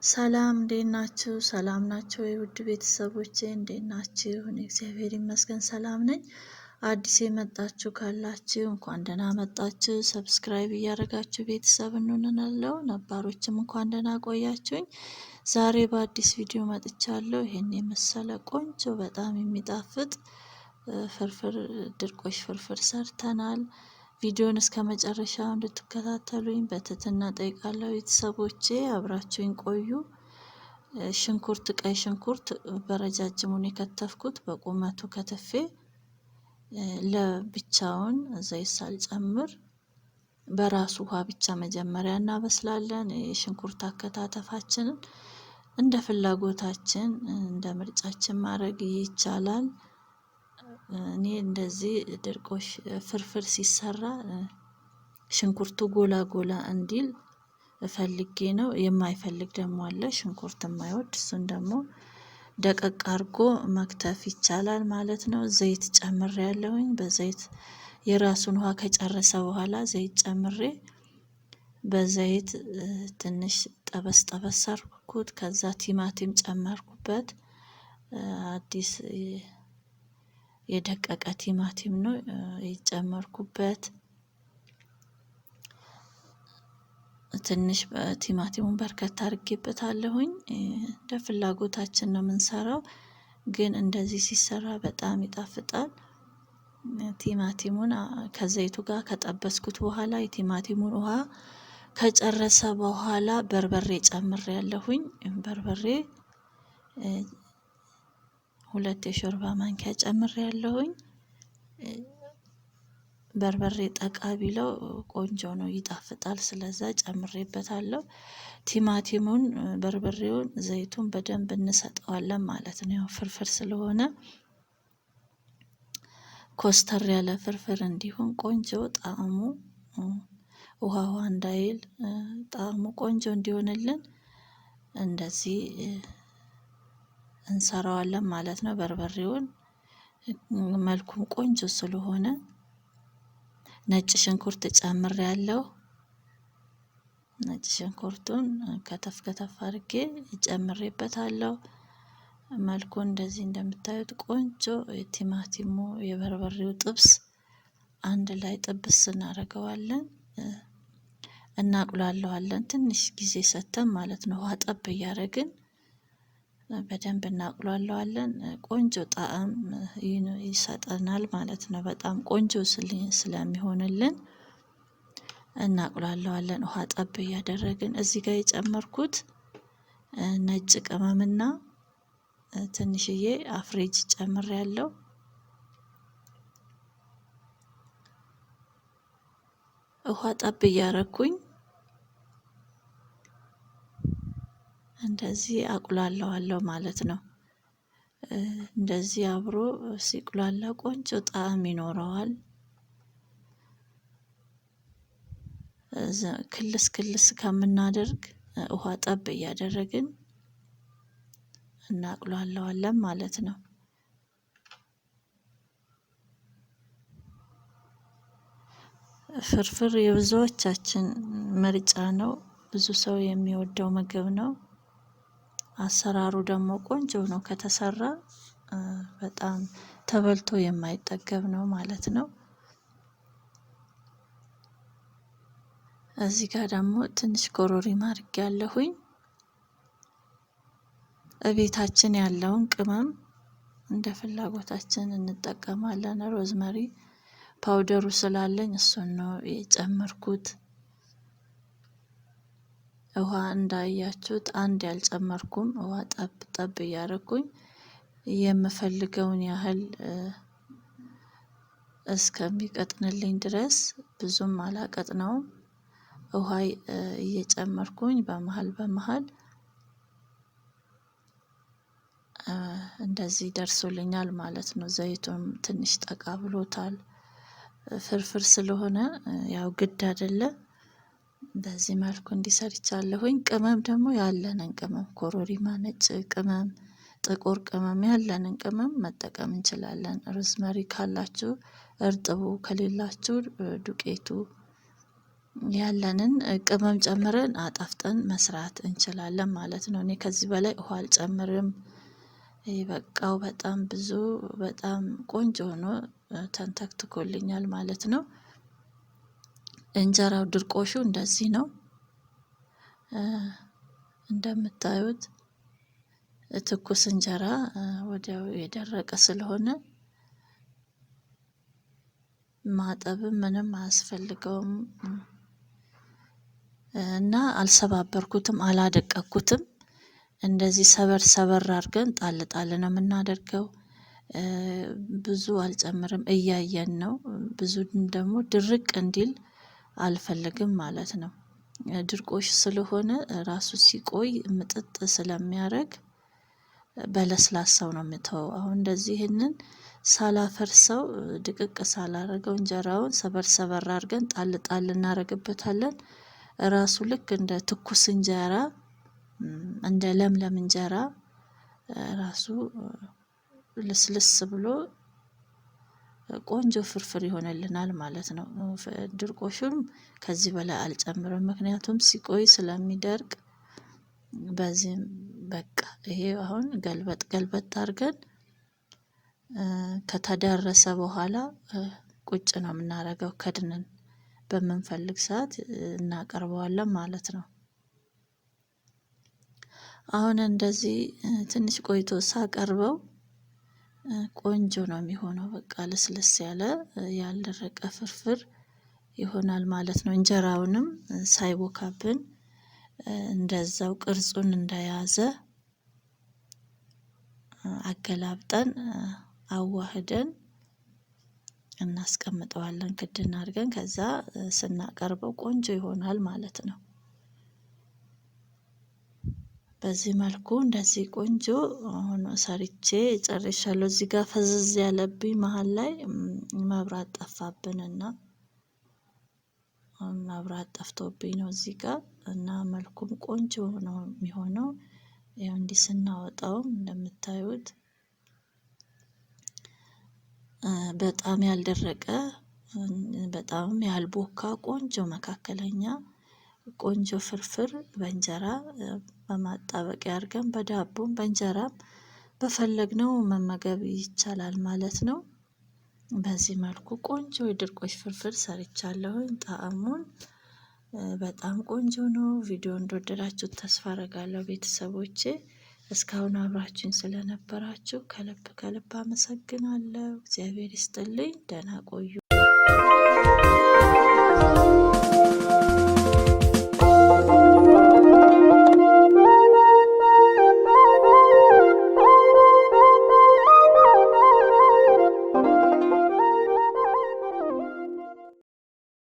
ሰላም እንዴት ናችሁ? ሰላም ናችሁ? የውድ ቤተሰቦቼ እንዴት ናችሁ? እኔ እግዚአብሔር ይመስገን ሰላም ነኝ። አዲስ የመጣችሁ ካላችሁ እንኳን ደህና መጣችሁ። ሰብስክራይብ እያደረጋችሁ ቤተሰብ እንሆናለሁ። ነባሮችም እንኳን ደህና ቆያችሁኝ። ዛሬ በአዲስ ቪዲዮ መጥቻለሁ። ይሄን የመሰለ ቆንጆ በጣም የሚጣፍጥ ፍርፍር ድርቆሽ ፍርፍር ሰርተናል። ቪዲዮን እስከ መጨረሻው እንድትከታተሉኝ በትህትና ጠይቃለሁ። ቤተሰቦቼ አብራችሁኝ ቆዩ። ሽንኩርት፣ ቀይ ሽንኩርት በረጃጅሙን የከተፍኩት በቁመቱ ከተፌ ለብቻውን ዘይት ሳልጨምር በራሱ ውሃ ብቻ መጀመሪያ እናበስላለን። የሽንኩርት አከታተፋችንን እንደ ፍላጎታችን እንደ ምርጫችን ማድረግ ይቻላል። እኔ እንደዚህ ድርቆሽ ፍርፍር ሲሰራ ሽንኩርቱ ጎላ ጎላ እንዲል ፈልጌ ነው። የማይፈልግ ደግሞ አለ ሽንኩርት የማይወድ፣ እሱን ደግሞ ደቀቅ አድርጎ መክተፍ ይቻላል ማለት ነው። ዘይት ጨምሬ ያለሁኝ። በዘይት የራሱን ውሃ ከጨረሰ በኋላ ዘይት ጨምሬ በዘይት ትንሽ ጠበስ ጠበስ አድርኩት። ከዛ ቲማቲም ጨመርኩበት። አዲስ የደቀቀ ቲማቲም ነው የጨመርኩበት። ትንሽ ቲማቲሙን በርከት አድርጌበታለሁኝ። እንደ ፍላጎታችን ነው የምንሰራው፣ ግን እንደዚህ ሲሰራ በጣም ይጣፍጣል። ቲማቲሙን ከዘይቱ ጋር ከጠበስኩት በኋላ የቲማቲሙን ውሃ ከጨረሰ በኋላ በርበሬ ጨምሬያለሁኝ። በርበሬ 2 የሾርባ ማንኪያ ጨምሬያለሁኝ። በርበሬ ጠቃ ቢለው ቆንጆ ነው፣ ይጣፍጣል። ስለዛ ጨምሬበታለሁ። ቲማቲሙን፣ በርበሬውን፣ ዘይቱን በደንብ እንሰጠዋለን ማለት ነው። ያው ፍርፍር ስለሆነ ኮስተር ያለ ፍርፍር እንዲሆን ቆንጆ ጣዕሙ ውሃ እንዳይል ጣዕሙ ቆንጆ እንዲሆንልን እንደዚህ እንሰራዋለን ማለት ነው። በርበሬውን መልኩም ቆንጆ ስለሆነ ነጭ ሽንኩርት ጨምሬያለሁ። ነጭ ሽንኩርቱን ከተፍ ከተፍ አድርጌ ጨምሬበታለሁ። መልኩ እንደዚህ እንደምታዩት ቆንጆ የቲማቲሙ የበርበሬው ጥብስ አንድ ላይ ጥብስ እናደርገዋለን፣ እናቁላለዋለን። ትንሽ ጊዜ ሰተን ማለት ነው። ውሃ ጠብ እያደረግን በደንብ እናቁላለዋለን። ቆንጆ ጣዕም ይሰጠናል ማለት ነው። በጣም ቆንጆ ስለሚሆንልን እናቁላለዋለን። ውሃ ጠብ እያደረግን እዚህ ጋር የጨመርኩት ነጭ ቅመምና ትንሽዬ አፍሬጅ ጨምሬያለሁ። ውሃ ጠብ እያረኩኝ እንደዚህ አቁላለዋለሁ ማለት ነው። እንደዚህ አብሮ ሲቁላላ ቆንጆ ጣዕም ይኖረዋል። ክልስ ክልስ ከምናደርግ ውሃ ጠብ እያደረግን እናቁላለዋለን ማለት ነው። ፍርፍር የብዙዎቻችን ምርጫ ነው። ብዙ ሰው የሚወደው ምግብ ነው። አሰራሩ ደግሞ ቆንጆ ነው። ከተሰራ በጣም ተበልቶ የማይጠገብ ነው ማለት ነው። እዚህ ጋር ደግሞ ትንሽ ኮረሪማ አድርጌያለሁኝ። እቤታችን ያለውን ቅመም እንደ ፍላጎታችን እንጠቀማለን። ሮዝመሪ ፓውደሩ ስላለኝ እሱን ነው የጨመርኩት። ውሃ እንዳያችሁት አንድ ያልጨመርኩም። ውሃ ጠብ ጠብ እያደረኩኝ የምፈልገውን ያህል እስከሚቀጥንልኝ ድረስ ብዙም አላቀጥነውም። ውሃ እየጨመርኩኝ በመሃል በመሃል እንደዚህ ደርሶልኛል ማለት ነው። ዘይቱም ትንሽ ጠቃ ብሎታል። ፍርፍር ስለሆነ ያው ግድ አይደለም። በዚህ መልኩ እንዲሰርቻለሁኝ። ቅመም ደግሞ ያለንን ቅመም ኮረሪማ፣ ነጭ ቅመም፣ ጥቁር ቅመም ያለንን ቅመም መጠቀም እንችላለን። ሮዝመሪ ካላችሁ እርጥቡ፣ ከሌላችሁ ዱቄቱ ያለንን ቅመም ጨምረን አጣፍጠን መስራት እንችላለን ማለት ነው። እኔ ከዚህ በላይ ውሃ አልጨምርም። በቃው በጣም ብዙ በጣም ቆንጆ ሆኖ ተንተክትኮልኛል ማለት ነው። እንጀራው ድርቆሹ እንደዚህ ነው። እንደምታዩት ትኩስ እንጀራ ወዲያው የደረቀ ስለሆነ ማጠብም ምንም አያስፈልገውም እና አልሰባበርኩትም አላደቀኩትም። እንደዚህ ሰበር ሰበር አድርገን ጣል ጣል ነው የምናደርገው። ብዙ አልጨምርም እያየን ነው። ብዙ ደግሞ ድርቅ እንዲል አልፈልግም ማለት ነው። ድርቆሽ ስለሆነ ራሱ ሲቆይ ምጥጥ ስለሚያደርግ በለስላሳው ነው የምተወው። አሁን እንደዚህ ይህንን ሳላፈርሰው ድቅቅ ሳላረገው እንጀራውን ሰበር ሰበር አድርገን ጣል ጣል እናደርግበታለን። ራሱ ልክ እንደ ትኩስ እንጀራ እንደ ለምለም እንጀራ ራሱ ልስልስ ብሎ ቆንጆ ፍርፍር ይሆንልናል ማለት ነው። ድርቆሹም ከዚህ በላይ አልጨምርም ምክንያቱም ሲቆይ ስለሚደርቅ። በዚህም በቃ ይሄ አሁን ገልበጥ ገልበጥ አድርገን ከተዳረሰ በኋላ ቁጭ ነው የምናደርገው ከድነን በምንፈልግ ሰዓት እናቀርበዋለን ማለት ነው። አሁን እንደዚህ ትንሽ ቆይቶ ሳቀርበው ቆንጆ ነው የሚሆነው። በቃ ለስለስ ያለ ያልደረቀ ፍርፍር ይሆናል ማለት ነው። እንጀራውንም ሳይቦካብን እንደዛው ቅርጹን እንደያዘ አገላብጠን አዋህደን እናስቀምጠዋለን ክድን አድርገን ከዛ ስናቀርበው ቆንጆ ይሆናል ማለት ነው። በዚህ መልኩ እንደዚህ ቆንጆ ሆኖ ሰርቼ ጨርሻለሁ። እዚህ ጋር ፈዘዝ ያለብኝ መሃል ላይ መብራት ጠፋብንና መብራት ጠፍቶብኝ ነው እዚህ ጋር እና መልኩም ቆንጆ ነው የሚሆነው። ያው እንዲህ ስናወጣውም እንደምታዩት በጣም ያልደረቀ በጣም ያልቦካ ቆንጆ መካከለኛ ቆንጆ ፍርፍር በእንጀራ በማጣበቂያ አድርገን በዳቦም በእንጀራም በፈለግነው መመገብ ይቻላል ማለት ነው። በዚህ መልኩ ቆንጆ የድርቆሽ ፍርፍር ሰርቻለሁኝ። ጣዕሙን በጣም ቆንጆ ነው። ቪዲዮ እንደወደዳችሁት ተስፋ አደርጋለሁ ቤተሰቦቼ። እስካሁን አብራችሁኝ ስለነበራችሁ ከልብ ከልብ አመሰግናለሁ። እግዚአብሔር ይስጥልኝ። ደህና ቆዩ።